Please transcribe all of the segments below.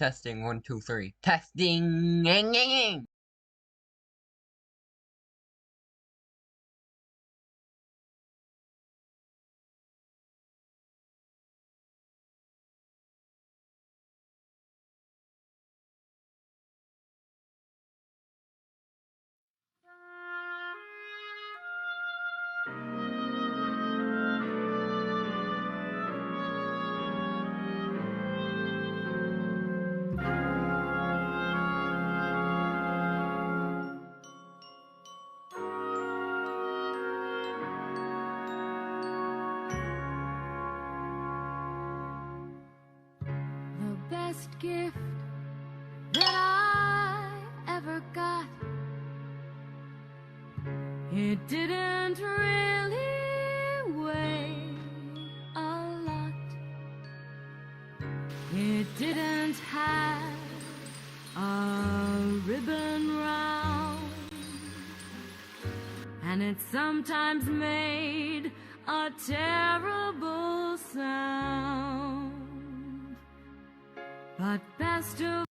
Testing 1, 2, 3. Testing. The best gift that I ever got, it didn't really weigh a lot. It didn't have a ribbon round, and it sometimes made a terrible sound. But best of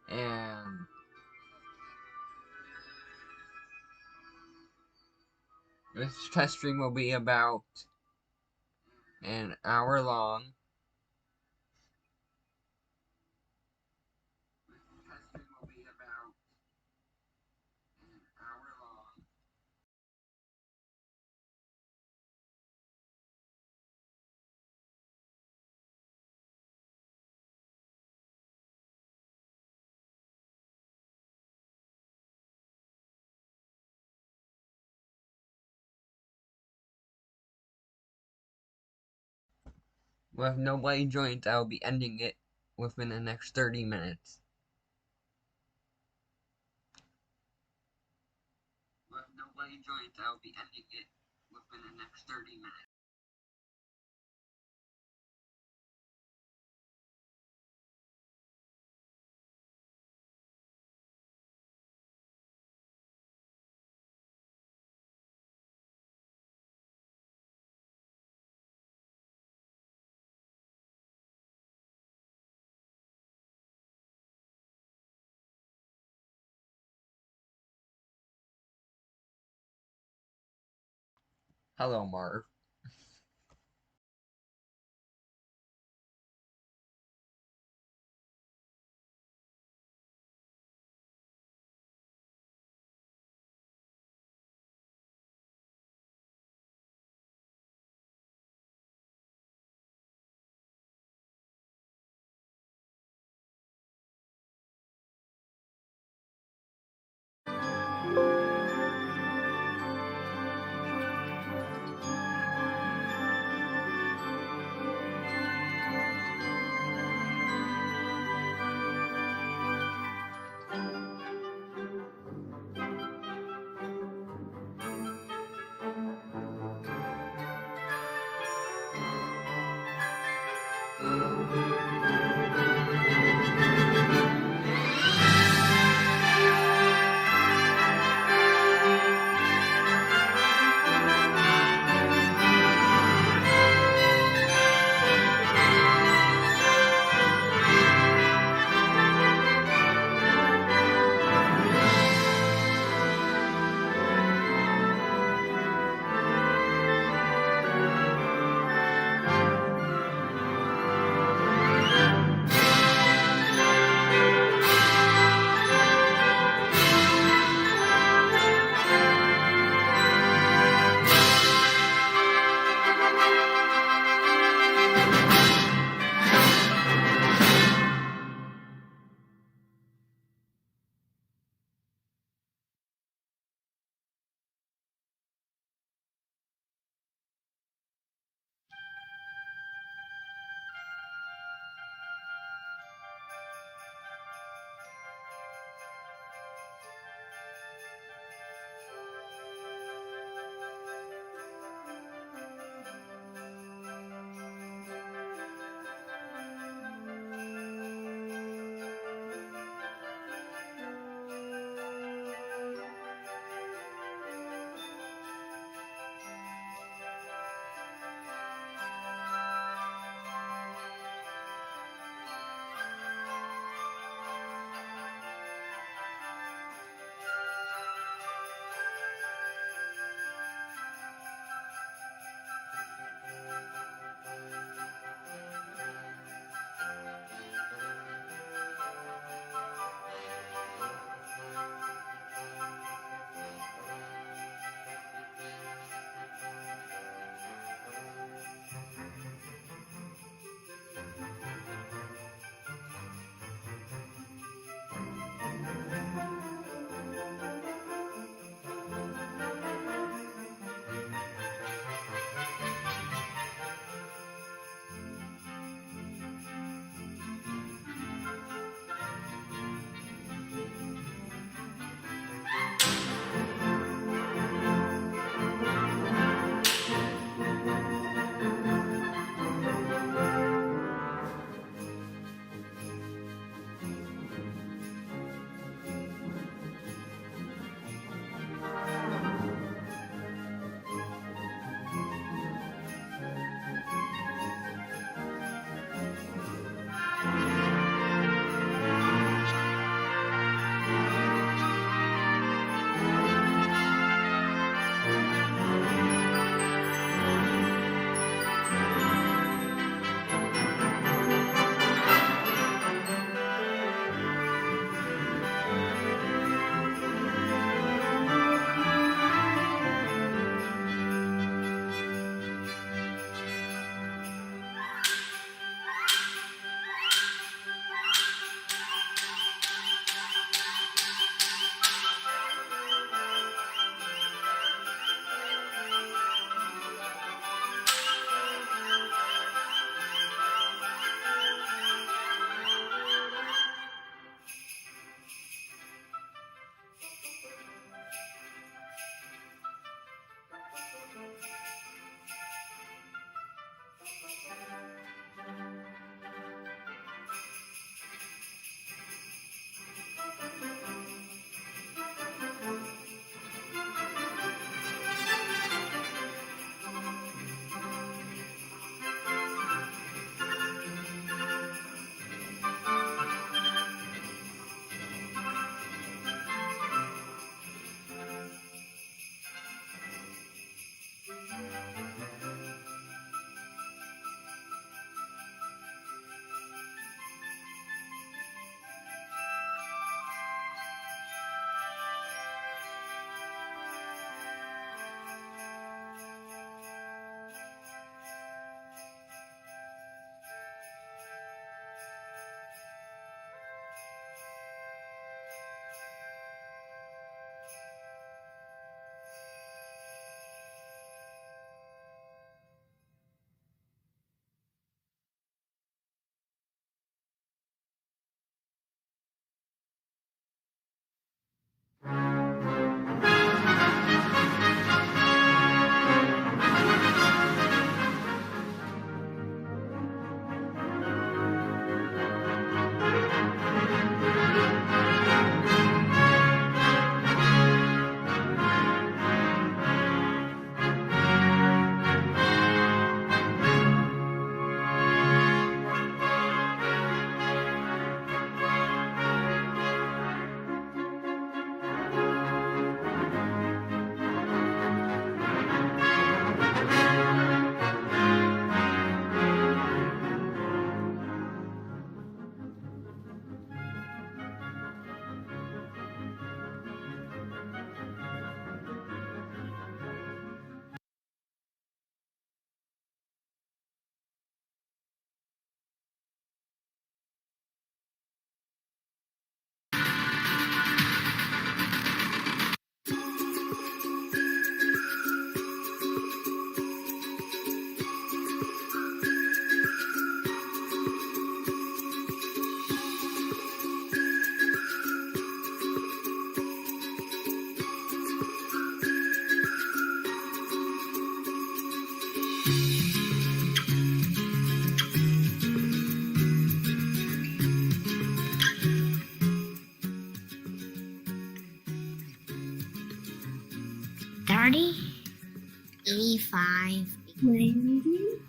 And this test stream will be about an hour long. With nobody joins, I will be ending it within the next 30 minutes. With nobody joins, I will be ending it within the next 30 minutes. Hello, Marv. 85. 90.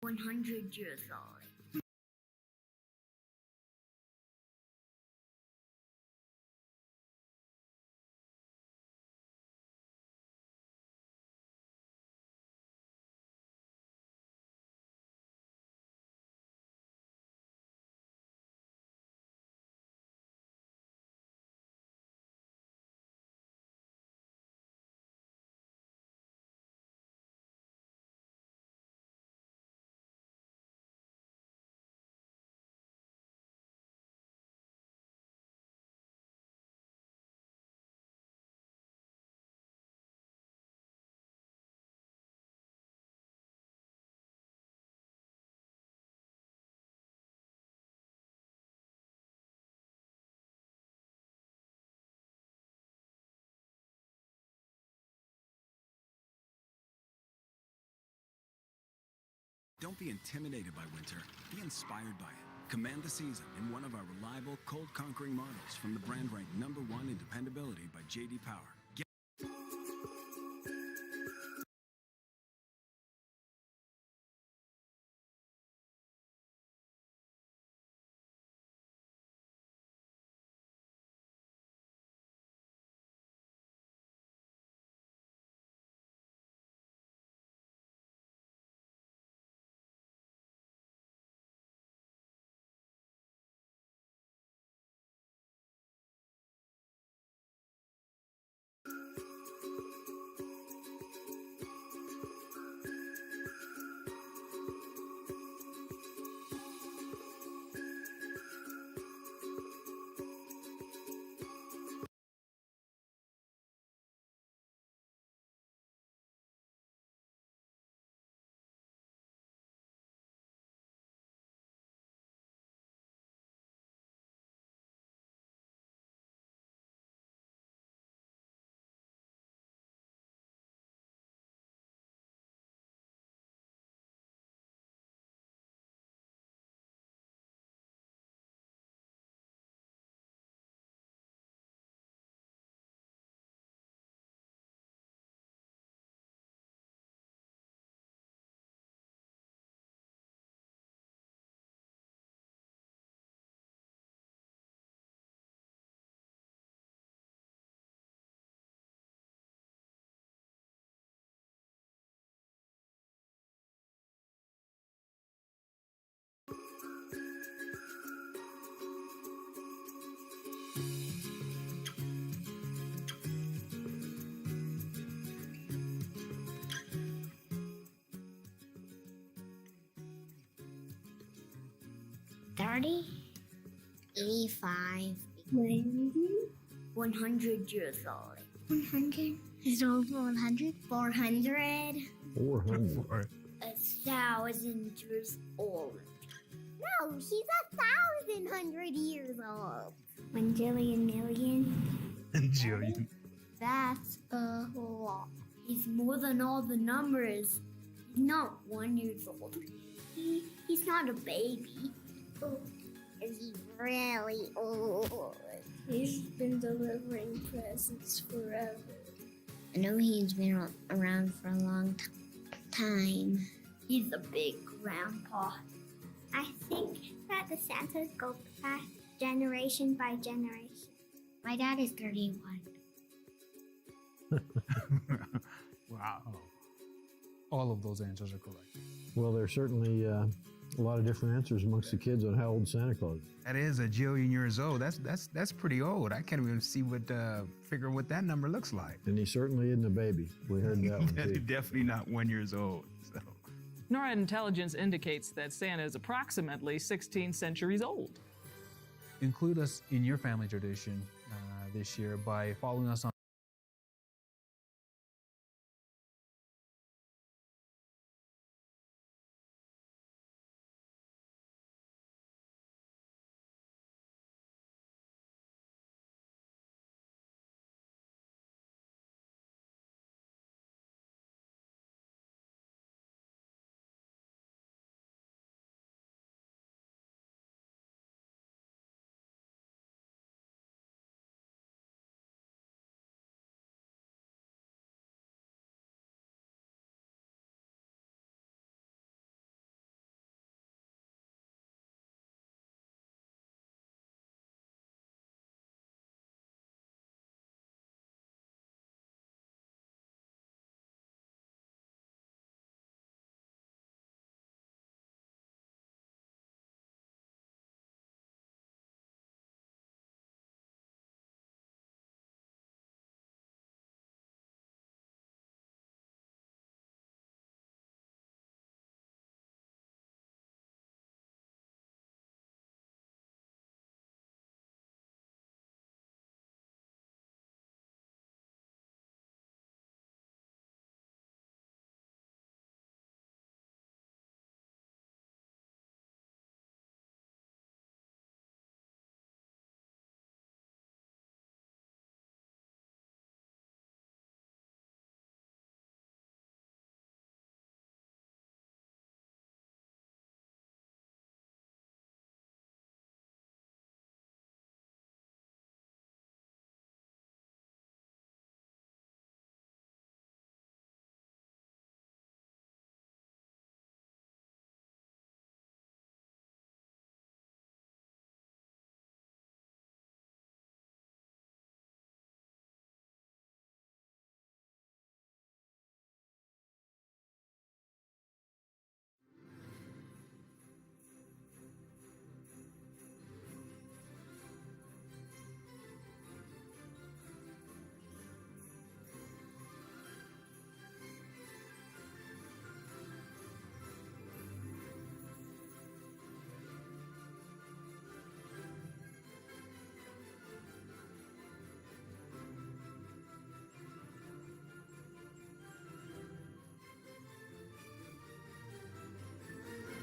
100 years old. Don't be intimidated by winter. Be inspired by it. Command the season in one of our reliable, cold-conquering models from the brand ranked #1 in dependability by J.D. Power. $30, $85, 100 years old. 100? Is it over 100? 400? 400. 1,000 years old. No, he's 1,100 years old. 1 jillion million? Jillian. That's a lot. He's more than all the numbers. He's not 1 year old. He's not a baby. Oh, is he really old? He's been delivering presents forever. I know he's been around for a long time. He's a big grandpa. I think that the Santas go back generation by generation. My dad is 31. Wow. All of those answers are correct. Well, there's certainly a lot of different answers amongst the kids on how old Santa Claus is. That is a jillion years old. That's pretty old. I can't even see figure what that number looks like. And he certainly isn't a baby. We heard that one too. Definitely not 1 year old. So. NORAD intelligence indicates that Santa is approximately 16 centuries old. Include us in your family tradition this year by following us on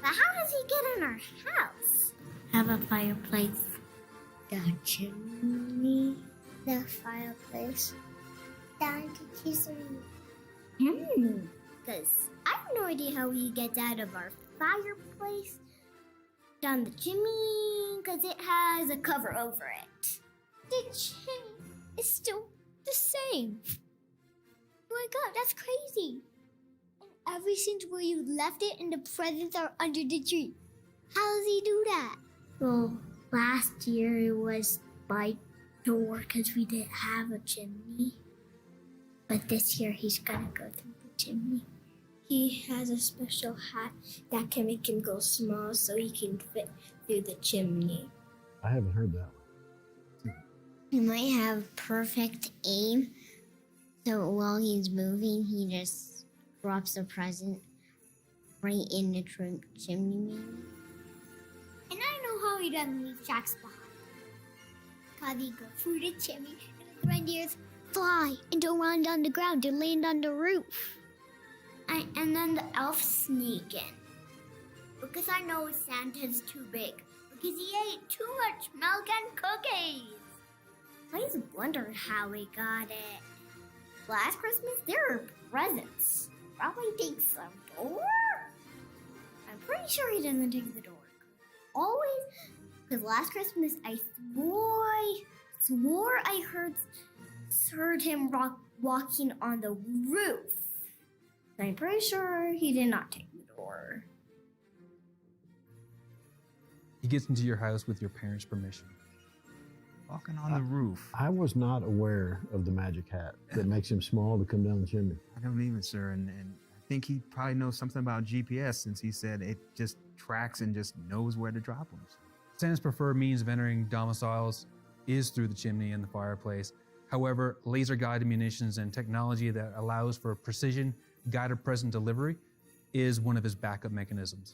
But how does he get in our house? Have a fireplace. The chimney. The fireplace. Down to chisel. Because I have no idea how he gets out of our fireplace down the chimney, because it has a cover over it. The chimney is still the same. Oh my god, that's crazy. And ever since where you left it and the presents are under the tree. How does he do that? Well, last year it was by door because we didn't have a chimney. But this year he's gonna go through the chimney. He has a special hat that can make him go small so he can fit through the chimney. I haven't heard that one. He might have perfect aim, so while he's moving, he just drops a present right in the chimney, maybe. And I know how he doesn't leave tracks behind. Cause he goes through the chimney and the reindeers fly and don't land on the ground, they land on the roof. And then the elves sneak in. Because I know Santa's too big. Because he ate too much milk and cookies. I just wonder how he got it. Last Christmas, there were presents. Probably takes the door? I'm pretty sure he doesn't take the door. Always, because last Christmas I swore I heard him walking on the roof. I'm pretty sure he did not take the door. He gets into your house with your parents' permission. Walking on the roof. I was not aware of the magic hat that makes him small to come down the chimney. I don't even, sir. And I think he probably knows something about GPS since he said it just tracks and just knows where to drop them. Santa's preferred means of entering domiciles is through the chimney and the fireplace. However, laser-guided munitions and technology that allows for precision guided present delivery is one of his backup mechanisms.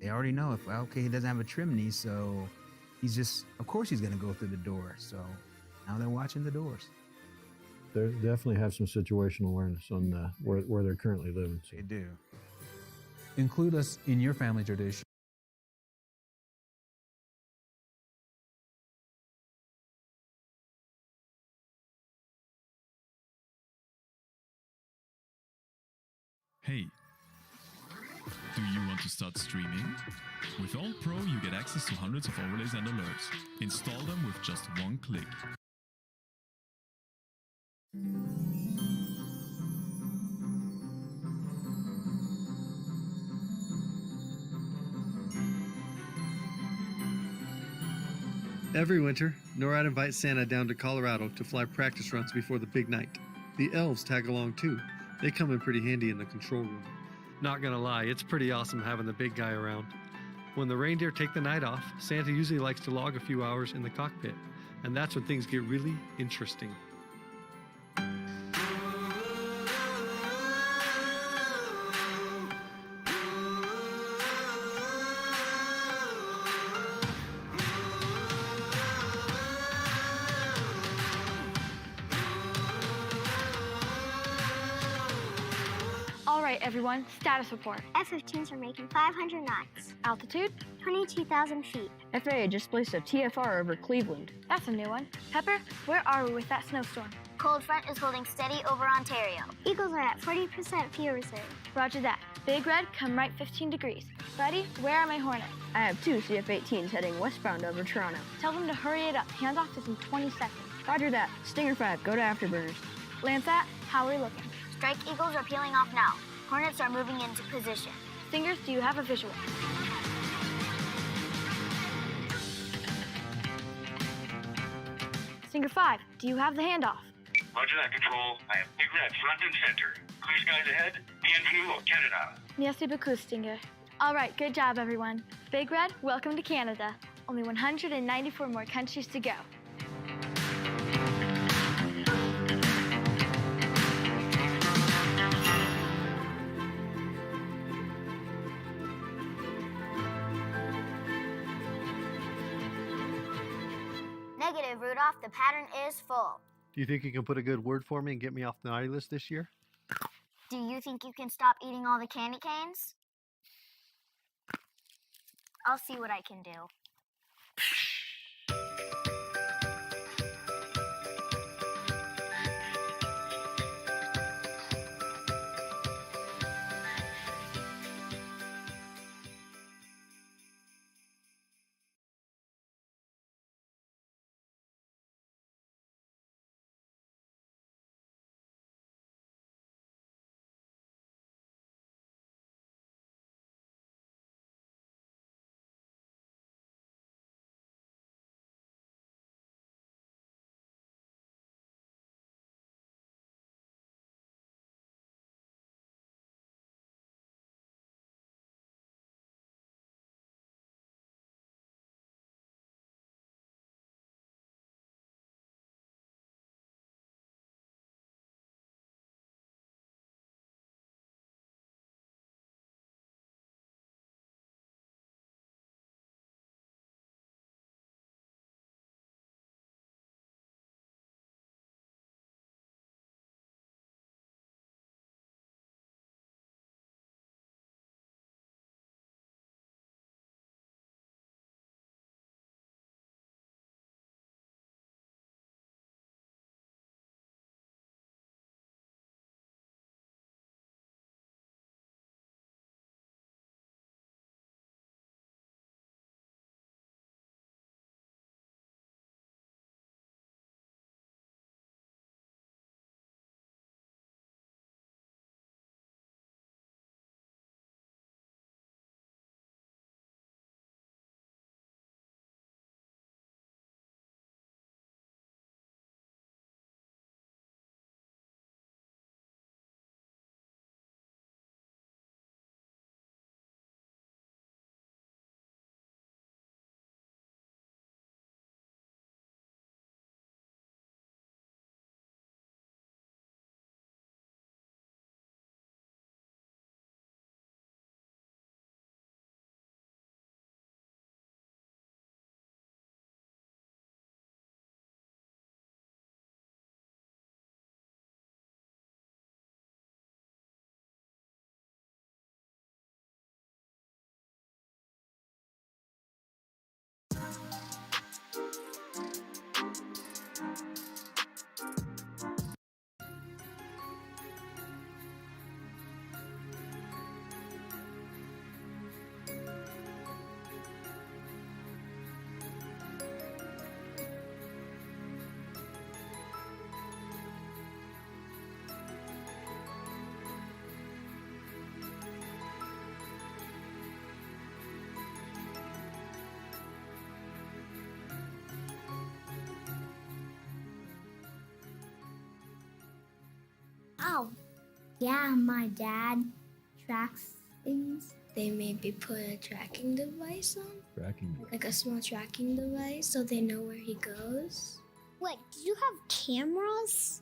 They already know if, well, okay, he doesn't have a chimney, so he's just, of course he's going to go through the door. So now they're watching the doors. They definitely have some situational awareness on where they're currently living. So. They do. Include us in your family tradition. Hey, do you want to start streaming? With All Pro, you get access to hundreds of overlays and alerts. Install them with just one click. Every winter, NORAD invites Santa down to Colorado to fly practice runs before the big night. The elves tag along too. They come in pretty handy in the control room. Not gonna lie, it's pretty awesome having the big guy around. When the reindeer take the night off, Santa usually likes to log a few hours in the cockpit, and that's when things get really interesting. All right, everyone, status report. F-15s are making 500 knots. Altitude? 22,000 feet. FAA just placed a TFR over Cleveland. That's a new one. Pepper, where are we with that snowstorm? Cold front is holding steady over Ontario. Eagles are at 40% fuel reserve. Roger that. Big Red, come right 15 degrees. Buddy, where are my Hornets? I have two CF-18s heading westbound over Toronto. Tell them to hurry it up. Handoff is in 20 seconds. Roger that. Stinger 5, go to afterburners. Landsat, how are we looking? Strike Eagles are peeling off now. Hornets are moving into position. Stingers, do you have a visual? Stinger 5, do you have the handoff? Roger that, Control. I have Big Red front and center. Clear skies ahead. Bienvenue au Canada. Merci beaucoup, Stinger. All right, good job, everyone. Big Red, welcome to Canada. Only 194 more countries to go. Negative, Rudolph. The pattern is full. Do you think you can put a good word for me and get me off the naughty list this year? Do you think you can stop eating all the candy canes? I'll see what I can do. Oh, yeah, my dad tracks things. They maybe put a tracking device on, Tracking. like a small tracking device, so they know where he goes. Wait, do you have cameras?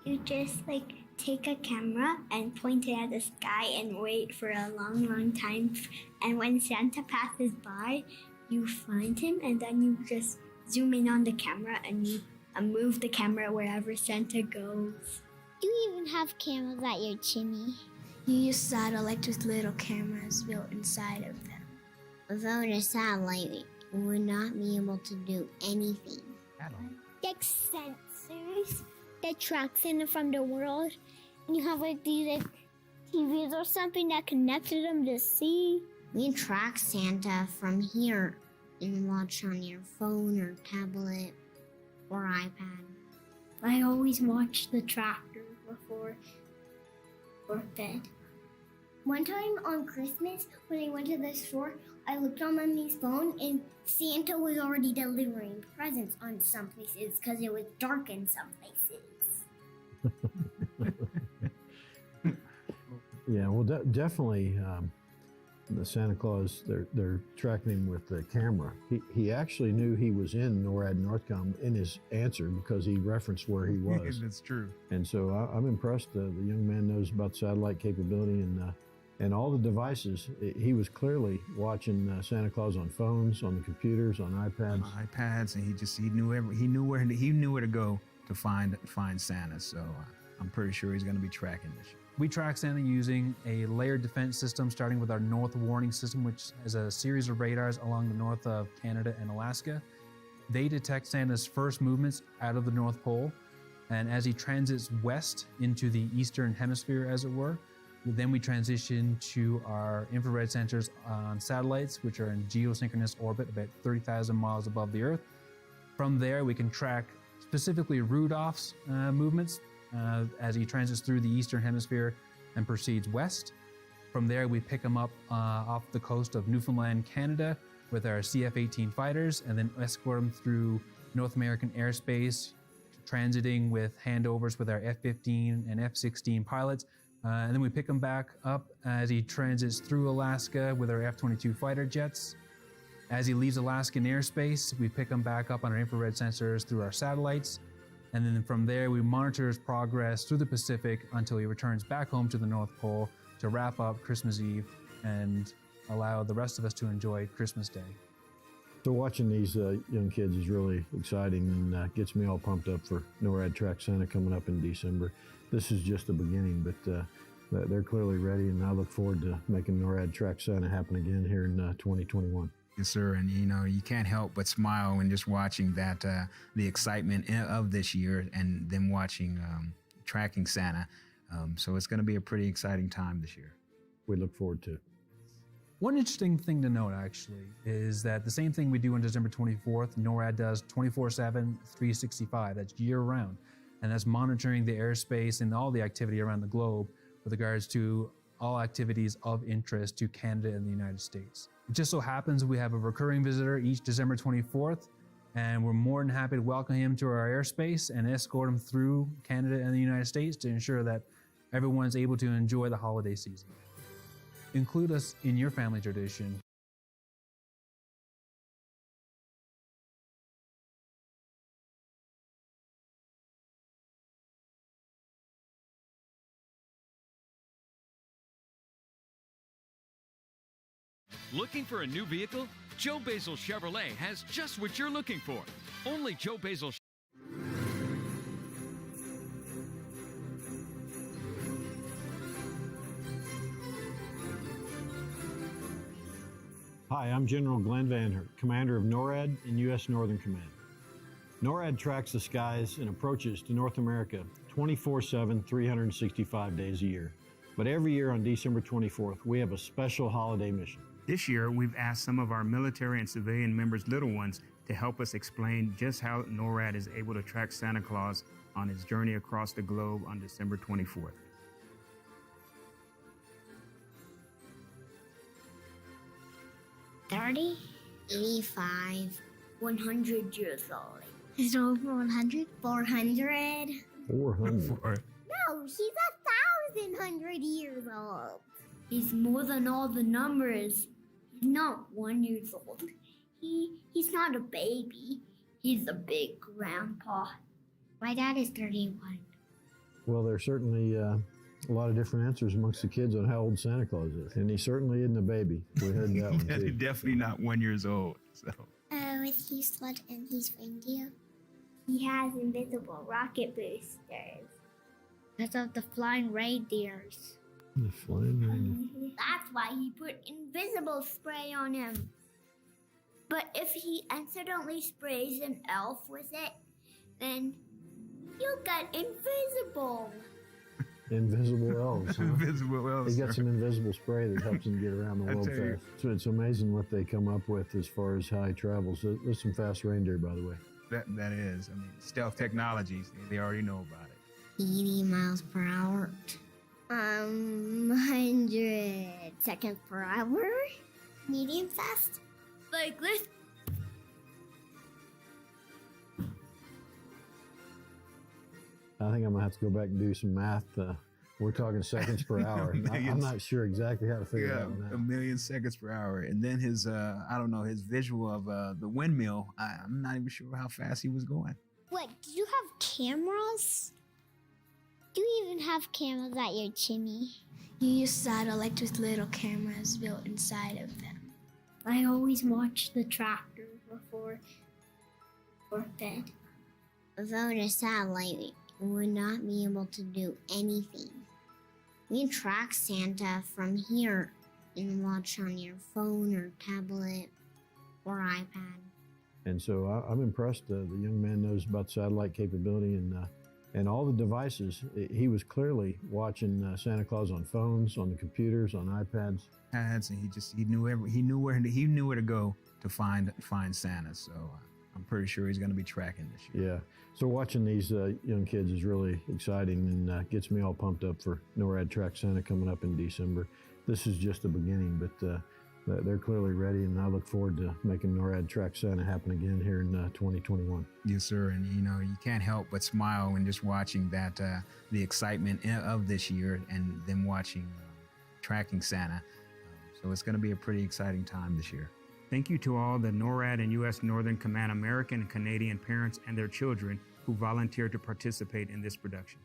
You just like take a camera and point it at the sky and wait for a long, long time. And when Santa passes by, you find him and then you just zoom in on the camera and you move the camera wherever Santa goes. Do you even have cameras at your chimney? You use satellites with little cameras built inside of them. Without a satellite, we would not be able to do anything. Like sensors that track Santa from the world. And you have like these like TVs or something that connected them to see. We track Santa from here and watch on your phone or tablet or iPad. I always watch the tractor before bed. One time on Christmas, when I went to the store, I looked on Mommy's phone and Santa was already delivering presents on some places because it was dark in some places. Yeah, well, definitely the Santa Claus, they're tracking him with the camera. He actually knew he was in NORAD Northcom in his answer because he referenced where he was. That's true. And so I'm impressed. The young man knows about satellite capability and all the devices. He was clearly watching Santa Claus on phones, on the computers, on iPads. And he knew where to go to find Santa. So I'm pretty sure he's going to be tracking this year. We track Santa using a layered defense system, starting with our North Warning System, which is a series of radars along the north of Canada and Alaska. They detect Santa's first movements out of the North Pole, and as he transits west into the Eastern Hemisphere, as it were, then we transition to our infrared sensors on satellites, which are in geosynchronous orbit about 30,000 miles above the Earth. From there, we can track specifically Rudolph's movements as he transits through the Eastern Hemisphere and proceeds west. From there, we pick him up off the coast of Newfoundland, Canada, with our CF-18 fighters, and then escort him through North American airspace, transiting with handovers with our F-15 and F-16 pilots. And then we pick him back up as he transits through Alaska with our F-22 fighter jets. As he leaves Alaskan airspace, we pick him back up on our infrared sensors through our satellites. And then from there, we monitor his progress through the Pacific until he returns back home to the North Pole to wrap up Christmas Eve and allow the rest of us to enjoy Christmas Day. So watching these young kids is really exciting and gets me all pumped up for NORAD Track Santa coming up in December. This is just the beginning, but they're clearly ready, and I look forward to making NORAD Track Santa happen again here in 2021. Yes, sir. And you can't help but smile when just watching that, the excitement of this year, and then watching tracking Santa. So it's going to be a pretty exciting time this year. We look forward to it. One interesting thing to note, actually, is that the same thing we do on December 24th, NORAD does 24/7, 365. That's year-round. And that's monitoring the airspace and all the activity around the globe with regards to all activities of interest to Canada and the United States. It just so happens we have a recurring visitor each December 24th, and we're more than happy to welcome him to our airspace and escort him through Canada and the United States to ensure that everyone's able to enjoy the holiday season. Include us in your family tradition. Looking for a new vehicle? Joe Basil Chevrolet has just what you're looking for. Only Joe Basil. Hi, I'm General Glenn Van Hert, Commander of NORAD and U.S. Northern Command. NORAD tracks the skies and approaches to North America 24/7, 365 days a year. But every year on December 24th, we have a special holiday mission. This year, we've asked some of our military and civilian members' little ones to help us explain just how NORAD is able to track Santa Claus on his journey across the globe on December 24th. $30, $85, 100 years old. Is it over 100? 400? 400. No, he's 1,100 years old. He's more than all the numbers. He's not 1 year old. He's not a baby. He's a big grandpa. My dad is 31. Well, there's certainly a lot of different answers amongst the kids on how old Santa Claus is. And he certainly isn't a baby. We heard that one too. He's definitely not 1 year old. So. With his sled and his reindeer. He has invisible rocket boosters. Because of the flying reindeers. The flying reindeer. That's why he put invisible spray on him. But if he accidentally sprays an elf with it, then you'll get invisible. Invisible elves, huh? Invisible elves. He got some invisible spray that helps him get around the world fast. So it's amazing what they come up with as far as how he travels. There's some fast reindeer, by the way. That is. I mean, stealth technologies, they already know about it. 80 miles per hour. 100 seconds per hour. Medium fast. Like this. I think I'm going to have to go back and do some math. We're talking seconds per hour. I'm not sure exactly how to figure that one out. 1 million seconds per hour. And then his, I don't know, his visual of the windmill, I'm not even sure how fast he was going. Wait, do you have cameras? Do you even have cameras at your chimney? You use satellites with little cameras built inside of them. I always watch the tractor before bed. Without a satellite, and would not be able to do anything. We track Santa from here and watch on your phone or tablet or iPad. And so I'm impressed. The young man knows about satellite capability and all the devices. He was clearly watching Santa Claus on phones, on the computers, on iPads. And he knew where to go to find Santa. So I'm pretty sure he's going to be tracking this year. Yeah. So watching these young kids is really exciting and gets me all pumped up for NORAD Track Santa coming up in December. This is just the beginning, but they're clearly ready, and I look forward to making NORAD Track Santa happen again here in 2021. Yes, sir. And you can't help but smile when just watching that the excitement of this year and them watching tracking Santa. So it's going to be a pretty exciting time this year. Thank you to all the NORAD and U.S. Northern Command American and Canadian parents and their children who volunteered to participate in this production.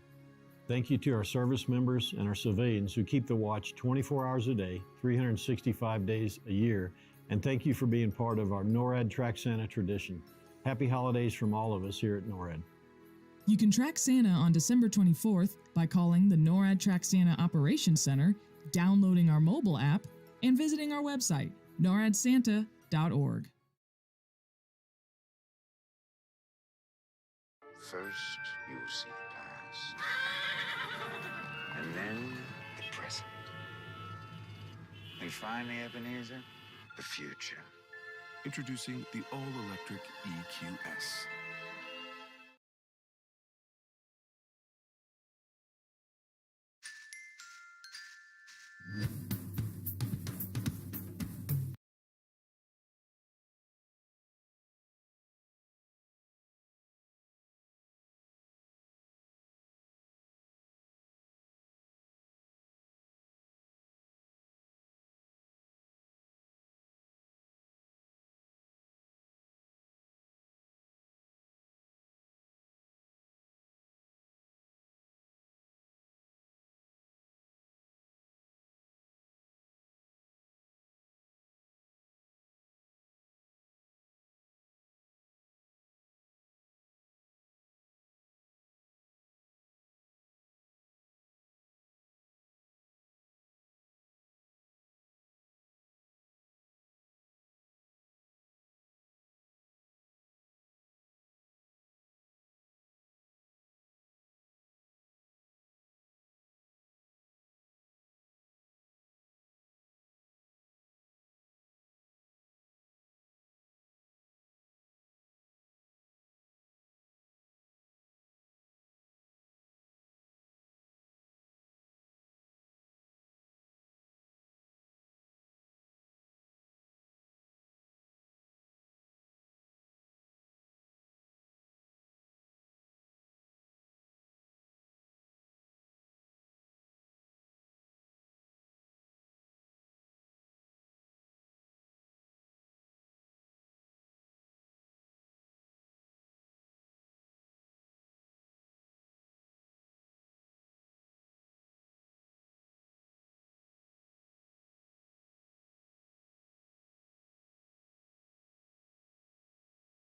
Thank you to our service members and our civilians who keep the watch 24 hours a day, 365 days a year. And thank you for being part of our NORAD Track Santa tradition. Happy holidays from all of us here at NORAD. You can track Santa on December 24th by calling the NORAD Track Santa Operations Center, downloading our mobile app, and visiting our website, noradsanta.org. First, you will see the past, and then the present, and finally, Ebenezer, the future. Introducing the all-electric EQS.